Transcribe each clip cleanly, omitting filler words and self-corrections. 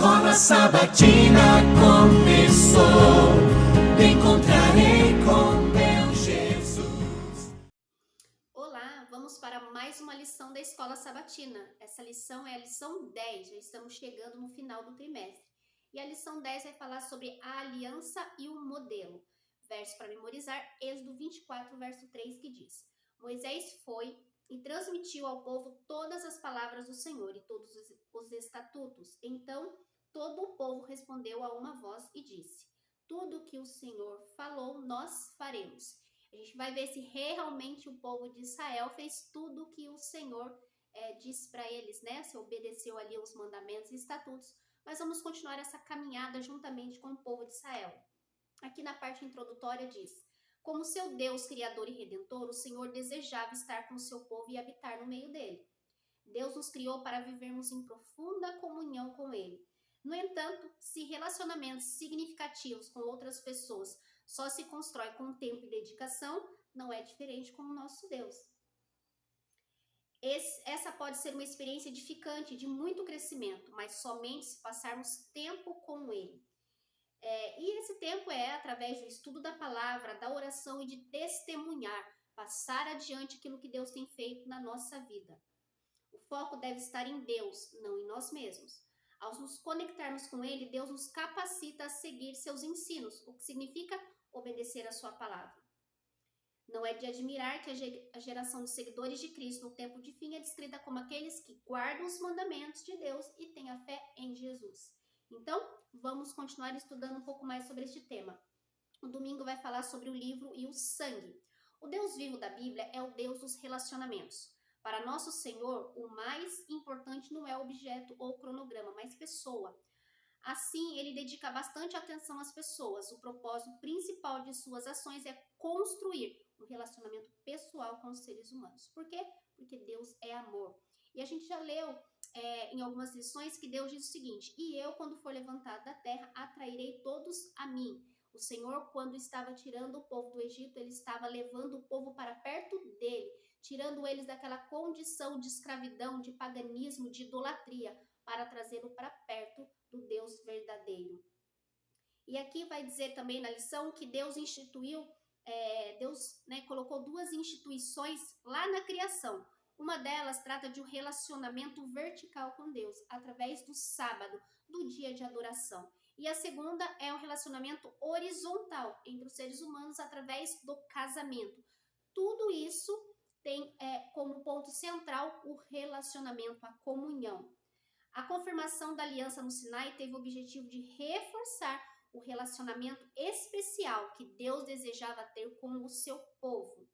Escola Sabatina começou, te encontrarei com meu Jesus. Olá, vamos para mais uma lição da Escola Sabatina. Essa lição é a lição 10, já estamos chegando no final do trimestre. E a lição 10 vai falar sobre a aliança e o modelo. Verso para memorizar, Êxodo 24, verso 3, que diz: Moisés foi e transmitiu ao povo todas as palavras do Senhor e todos os estatutos. Então, todo o povo respondeu a uma voz e disse: Tudo o que o Senhor falou, nós faremos. A gente vai ver se realmente o povo de Israel fez tudo o que o Senhor disse para eles, né? Se obedeceu ali os mandamentos e estatutos. Mas vamos continuar essa caminhada juntamente com o povo de Israel. Aqui na parte introdutória diz: Como seu Deus, Criador e Redentor, o Senhor desejava estar com o seu povo e habitar no meio dele. Deus nos criou para vivermos em profunda comunhão com Ele. No entanto, se relacionamentos significativos com outras pessoas só se constrói com tempo e dedicação, não é diferente com o nosso Deus. Essa pode ser uma experiência edificante, de muito crescimento, mas somente se passarmos tempo com Ele. E esse tempo é através do estudo da palavra, da oração e de testemunhar, passar adiante aquilo que Deus tem feito na nossa vida. O foco deve estar em Deus, não em nós mesmos. Ao nos conectarmos com Ele, Deus nos capacita a seguir seus ensinos, o que significa obedecer a sua palavra. Não é de admirar que a geração de seguidores de Cristo no tempo de fim é descrita como aqueles que guardam os mandamentos de Deus e têm a fé em Jesus. Então, vamos continuar estudando um pouco mais sobre este tema. O domingo vai falar sobre o livro e o sangue. O Deus vivo da Bíblia é o Deus dos relacionamentos. Para nosso Senhor, o mais importante não é objeto ou cronograma, mas pessoa. Assim, ele dedica bastante atenção às pessoas. O propósito principal de suas ações é construir um relacionamento pessoal com os seres humanos. Por quê? Porque Deus é amor. E a gente já leu em algumas lições que Deus diz o seguinte: E eu, quando for levantado da terra, atrairei todos a mim. O Senhor, quando estava tirando o povo do Egito, ele estava levando o povo para perto dele, tirando eles daquela condição de escravidão, de paganismo, de idolatria, para trazê-lo para perto do Deus verdadeiro. E aqui vai dizer também na lição que Deus instituiu, Deus colocou duas instituições lá na criação. Uma delas trata de um relacionamento vertical com Deus, através do sábado, do dia de adoração. E a segunda é um relacionamento horizontal entre os seres humanos através do casamento. Tudo isso tem como ponto central o relacionamento, a comunhão. A confirmação da aliança no Sinai teve o objetivo de reforçar o relacionamento especial que Deus desejava ter com o seu povo.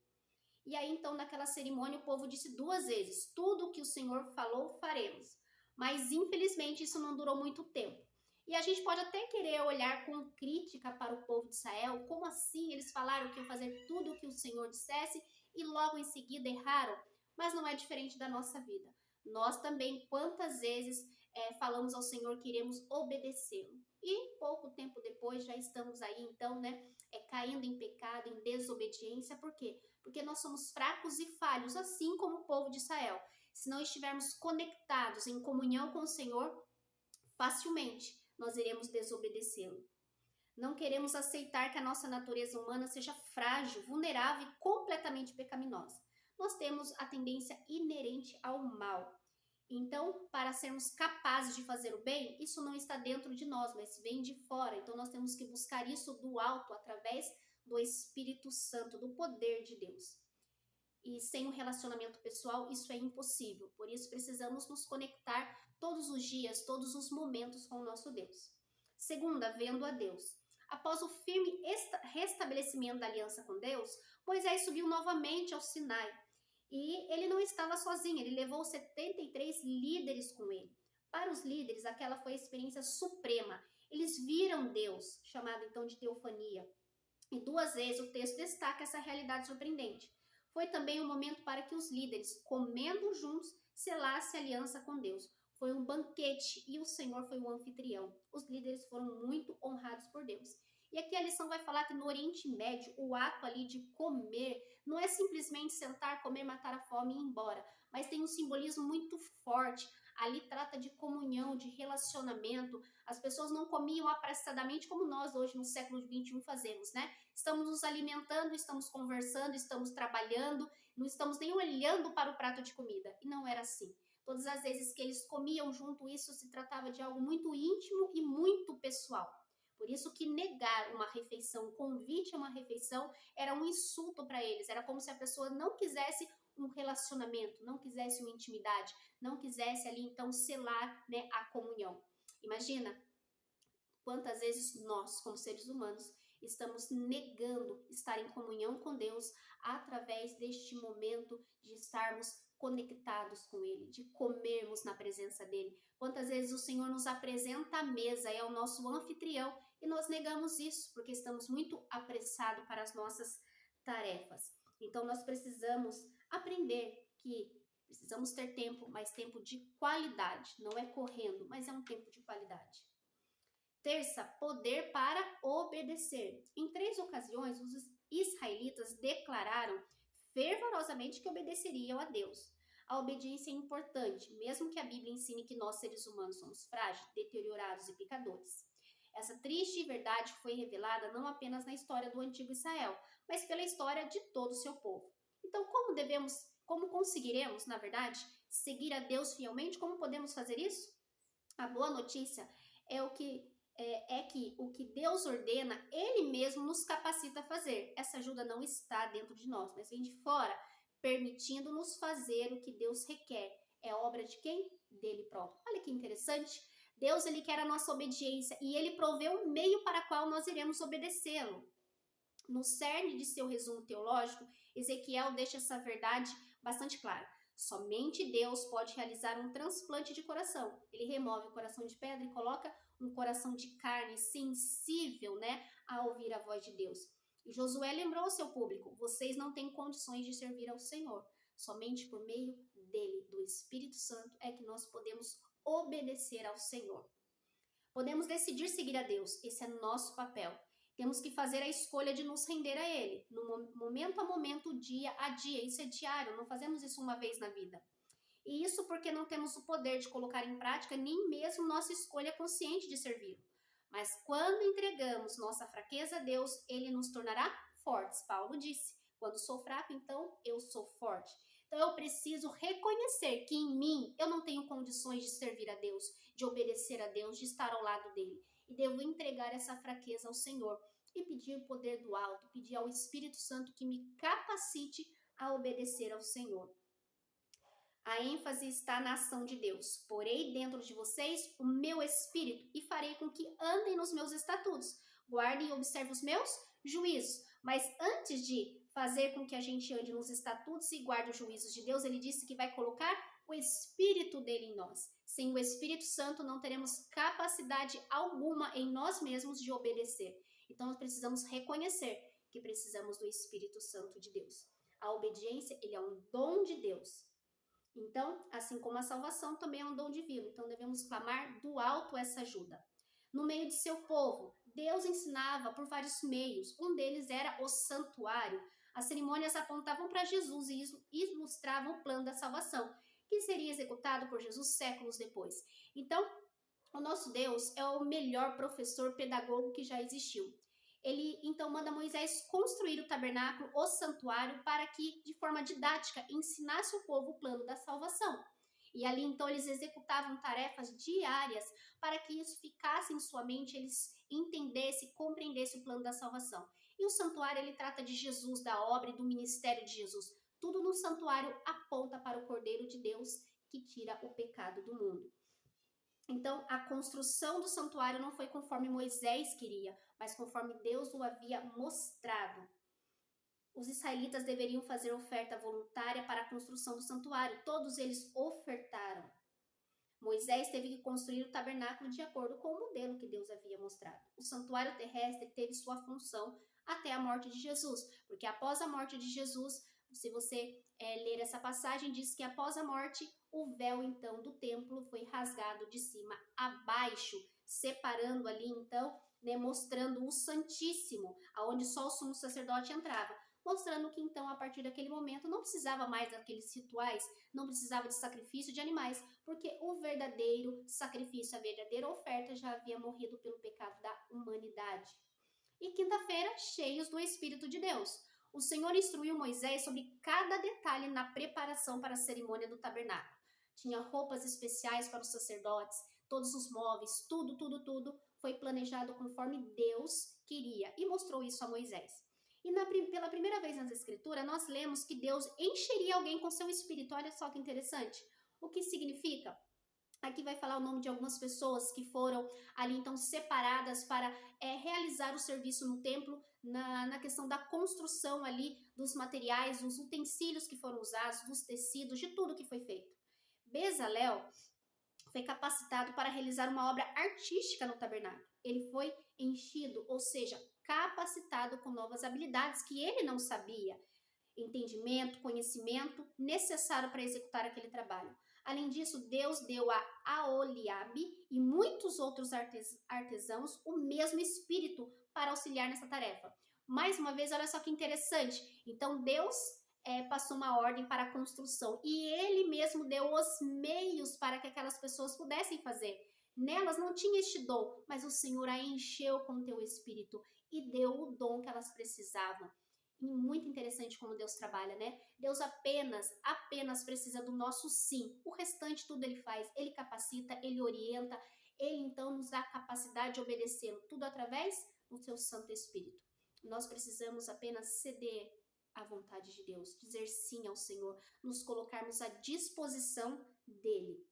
E aí, então, naquela cerimônia, o povo disse duas vezes: Tudo o que o Senhor falou, faremos. Mas, infelizmente, isso não durou muito tempo. E a gente pode até querer olhar com crítica para o povo de Israel. Como assim eles falaram que iam fazer tudo o que o Senhor dissesse e logo em seguida erraram? Mas não é diferente da nossa vida. Nós também, quantas vezes falamos ao Senhor que iremos obedecê-lo. E pouco tempo depois já estamos aí, então, caindo em pecado, em desobediência. Por quê? Porque nós somos fracos e falhos, assim como o povo de Israel. Se não estivermos conectados em comunhão com o Senhor, facilmente nós iremos desobedecê-lo. Não queremos aceitar que a nossa natureza humana seja frágil, vulnerável e completamente pecaminosa. Nós temos a tendência inerente ao mal. Então, para sermos capazes de fazer o bem, isso não está dentro de nós, mas vem de fora. Então, nós temos que buscar isso do alto, através do Espírito Santo, do poder de Deus. E sem um relacionamento pessoal, isso é impossível. Por isso, precisamos nos conectar todos os dias, todos os momentos com o nosso Deus. Segunda, vendo a Deus. Após o firme restabelecimento da aliança com Deus, Moisés subiu novamente ao Sinai. E ele não estava sozinho, ele levou 73 líderes com ele. Para os líderes, aquela foi a experiência suprema. Eles viram Deus, chamado então de teofania. E duas vezes o texto destaca essa realidade surpreendente. Foi também um momento para que os líderes, comendo juntos, selassem aliança com Deus. Foi um banquete e o Senhor foi o anfitrião. Os líderes foram muito honrados por Deus. E aqui a lição vai falar que no Oriente Médio, o ato ali de comer não é simplesmente sentar, comer, matar a fome e ir embora, mas tem um simbolismo muito forte. Ali trata de comunhão, de relacionamento. As pessoas não comiam apressadamente como nós hoje no século XXI fazemos, né? Estamos nos alimentando, estamos conversando, estamos trabalhando, não estamos nem olhando para o prato de comida. E não era assim. Todas as vezes que eles comiam junto, isso se tratava de algo muito íntimo e muito pessoal. Por isso que negar uma refeição, convite a uma refeição, era um insulto para eles. Era como se a pessoa não quisesse um relacionamento, não quisesse uma intimidade, não quisesse ali então selar, né, a comunhão. Imagina quantas vezes nós, como seres humanos, estamos negando estar em comunhão com Deus através deste momento de estarmos conectados com Ele, de comermos na presença dEle. Quantas vezes o Senhor nos apresenta a mesa, é o nosso anfitrião, e nós negamos isso porque estamos muito apressados para as nossas tarefas. Então nós precisamos aprender que precisamos ter tempo, mas tempo de qualidade. Não é correndo, mas é um tempo de qualidade. Terça, poder para obedecer. Em 3 ocasiões, os israelitas declararam fervorosamente que obedeceriam a Deus. A obediência é importante, mesmo que a Bíblia ensine que nós, seres humanos, somos frágeis, deteriorados e pecadores. Essa triste verdade foi revelada não apenas na história do antigo Israel, mas pela história de todo o seu povo. Então, como conseguiremos, na verdade, seguir a Deus fielmente? Como podemos fazer isso? A boa notícia é que o que Deus ordena, Ele mesmo nos capacita a fazer. Essa ajuda não está dentro de nós, mas vem de fora, permitindo-nos fazer o que Deus requer. É obra de quem? Dele próprio. Olha que interessante. Deus, Ele quer a nossa obediência e Ele provê um meio para o qual nós iremos obedecê-lo. No cerne de seu resumo teológico, Ezequiel deixa essa verdade bastante clara. Somente Deus pode realizar um transplante de coração. Ele remove o coração de pedra e coloca um coração de carne sensível, né, a ouvir a voz de Deus. E Josué lembrou ao seu público: vocês não têm condições de servir ao Senhor. Somente por meio dele, do Espírito Santo, é que nós podemos obedecer ao Senhor. Podemos decidir seguir a Deus. Esse é nosso papel. Temos que fazer a escolha de nos render a Ele, no momento a momento, dia a dia. Isso é diário, não fazemos isso uma vez na vida. E isso porque não temos o poder de colocar em prática nem mesmo nossa escolha consciente de servir. Mas quando entregamos nossa fraqueza a Deus, Ele nos tornará fortes. Paulo disse: quando sou fraco, então eu sou forte. Então eu preciso reconhecer que em mim eu não tenho condições de servir a Deus, de obedecer a Deus, de estar ao lado dele. E devo entregar essa fraqueza ao Senhor e pedir o poder do alto, pedir ao Espírito Santo que me capacite a obedecer ao Senhor. A ênfase está na ação de Deus. Porei dentro de vocês o meu espírito e farei com que andem nos meus estatutos. Guardem e observem os meus juízos. Mas antes de fazer com que a gente ande nos estatutos e guarde os juízos de Deus, ele disse que vai colocar o Espírito dele em nós. Sem o Espírito Santo, não teremos capacidade alguma em nós mesmos de obedecer. Então, nós precisamos reconhecer que precisamos do Espírito Santo de Deus. A obediência, ele é um dom de Deus. Então, assim como a salvação também é um dom divino. Então, devemos clamar do alto essa ajuda. No meio de seu povo, Deus ensinava por vários meios. Um deles era o santuário. As cerimônias apontavam para Jesus e ilustravam o plano da salvação, que seria executado por Jesus séculos depois. Então, o nosso Deus é o melhor professor pedagogo que já existiu. Ele, então, manda Moisés construir o tabernáculo, o santuário, para que, de forma didática, ensinasse o povo o plano da salvação. E ali, então, eles executavam tarefas diárias para que isso ficasse em sua mente, eles entendessem, compreendessem o plano da salvação. E o santuário, ele trata de Jesus, da obra e do ministério de Jesus. Tudo no santuário aponta para o Cordeiro de Deus que tira o pecado do mundo. Então, a construção do santuário não foi conforme Moisés queria, mas conforme Deus o havia mostrado. Os israelitas deveriam fazer oferta voluntária para a construção do santuário. Todos eles ofertaram. Moisés teve que construir o tabernáculo de acordo com o modelo que Deus havia mostrado. O santuário terrestre teve sua função até a morte de Jesus, porque após a morte de Jesus, se você ler essa passagem, diz que após a morte, o véu então do templo foi rasgado de cima a baixo, separando ali então, mostrando o Santíssimo, aonde só o sumo sacerdote entrava. mostrando que então, a partir daquele momento, não precisava mais daqueles rituais, não precisava de sacrifício de animais, porque o verdadeiro sacrifício, a verdadeira oferta já havia morrido pelo pecado da humanidade. E quinta-feira, cheios do Espírito de Deus. O Senhor instruiu Moisés sobre cada detalhe na preparação para a cerimônia do tabernáculo. Tinha roupas especiais para os sacerdotes, todos os móveis, tudo foi planejado conforme Deus queria e mostrou isso a Moisés. E pela primeira vez nas Escrituras, nós lemos que Deus encheria alguém com seu Espírito. Olha só que interessante. O que significa? Aqui vai falar o nome de algumas pessoas que foram ali então separadas para realizar o serviço no templo, na questão da construção ali dos materiais, dos utensílios que foram usados, dos tecidos, de tudo que foi feito. Bezalel foi capacitado para realizar uma obra artística no tabernáculo. Ele foi enchido, ou seja, capacitado com novas habilidades que ele não sabia. Entendimento, conhecimento necessário para executar aquele trabalho. Além disso, Deus deu a Aholiabe e muitos outros artesãos o mesmo espírito para auxiliar nessa tarefa. Mais uma vez, olha só que interessante. Então, Deus passou uma ordem para a construção e ele mesmo deu os meios para que aquelas pessoas pudessem fazer. Nelas não tinha este dom, mas o Senhor a encheu com o teu espírito e deu o dom que elas precisavam. E muito interessante como Deus trabalha, né? Deus apenas precisa do nosso sim. O restante tudo ele faz, ele capacita, ele orienta, ele então nos dá a capacidade de obedecê-lo, tudo através do seu Santo Espírito. Nós precisamos apenas ceder à vontade de Deus, dizer sim ao Senhor, nos colocarmos à disposição dele.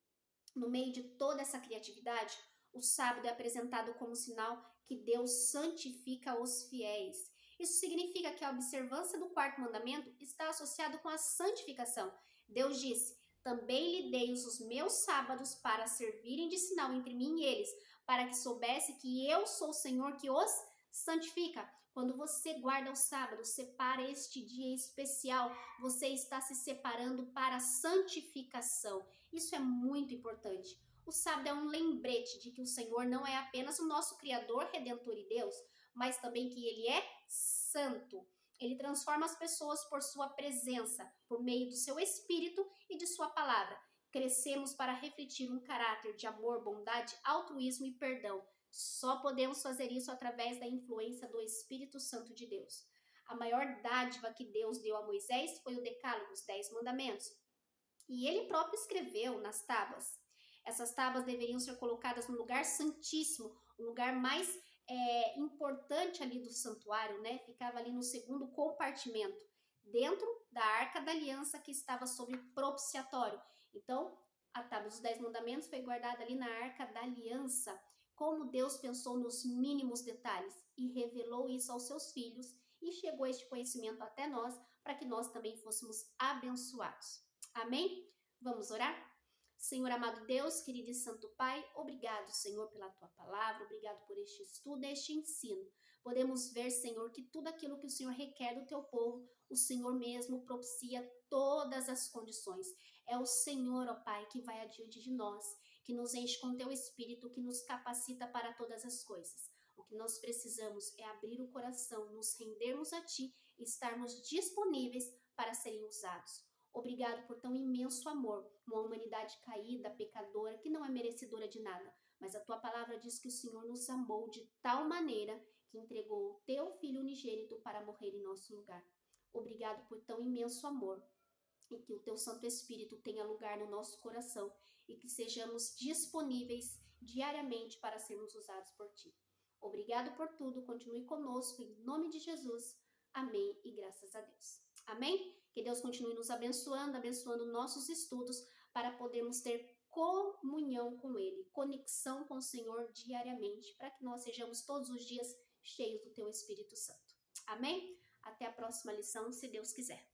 No meio de toda essa criatividade, o sábado é apresentado como sinal que Deus santifica os fiéis. Isso significa que a observância do quarto mandamento está associada com a santificação. Deus disse: também lhe dei os meus sábados para servirem de sinal entre mim e eles, para que soubesse que eu sou o Senhor que os santifica. Quando você guarda o sábado, separa este dia especial, você está se separando para a santificação. Isso é muito importante. O sábado é um lembrete de que o Senhor não é apenas o nosso Criador, Redentor e Deus, mas também que Ele é santo. Ele transforma as pessoas por sua presença, por meio do seu Espírito e de sua palavra. Crescemos para refletir um caráter de amor, bondade, altruísmo e perdão. Só podemos fazer isso através da influência do Espírito Santo de Deus. A maior dádiva que Deus deu a Moisés foi o Decálogo, os 10 mandamentos. E ele próprio escreveu nas tábuas. Essas tábuas deveriam ser colocadas no lugar santíssimo, um lugar mais importante ali do santuário, né? Ficava ali no segundo compartimento, dentro da Arca da Aliança que estava sobre propiciatório. Então, a tábua dos 10 mandamentos foi guardada ali na Arca da Aliança. Como Deus pensou nos mínimos detalhes e revelou isso aos seus filhos e chegou este conhecimento até nós para que nós também fôssemos abençoados. Amém? Vamos orar? Senhor amado Deus, querido e santo Pai, obrigado, Senhor, pela Tua palavra, obrigado por este estudo, este ensino. Podemos ver, Senhor, que tudo aquilo que o Senhor requer do Teu povo, o Senhor mesmo propicia todas as condições. É o Senhor, ó Pai, que vai adiante de nós, que nos enche com Teu Espírito, que nos capacita para todas as coisas. O que nós precisamos é abrir o coração, nos rendermos a Ti e estarmos disponíveis para serem usados. Obrigado por tão imenso amor, uma humanidade caída, pecadora, que não é merecedora de nada. Mas a Tua palavra diz que o Senhor nos amou de tal maneira que entregou o Teu Filho unigênito para morrer em nosso lugar. Obrigado por tão imenso amor e que o Teu Santo Espírito tenha lugar no nosso coração e que sejamos disponíveis diariamente para sermos usados por Ti. Obrigado por tudo, continue conosco, em nome de Jesus. Amém e graças a Deus. Amém? Que Deus continue nos abençoando, abençoando nossos estudos para podermos ter comunhão com Ele, conexão com o Senhor diariamente, para que nós sejamos todos os dias cheios do Teu Espírito Santo. Amém? Até a próxima lição, se Deus quiser.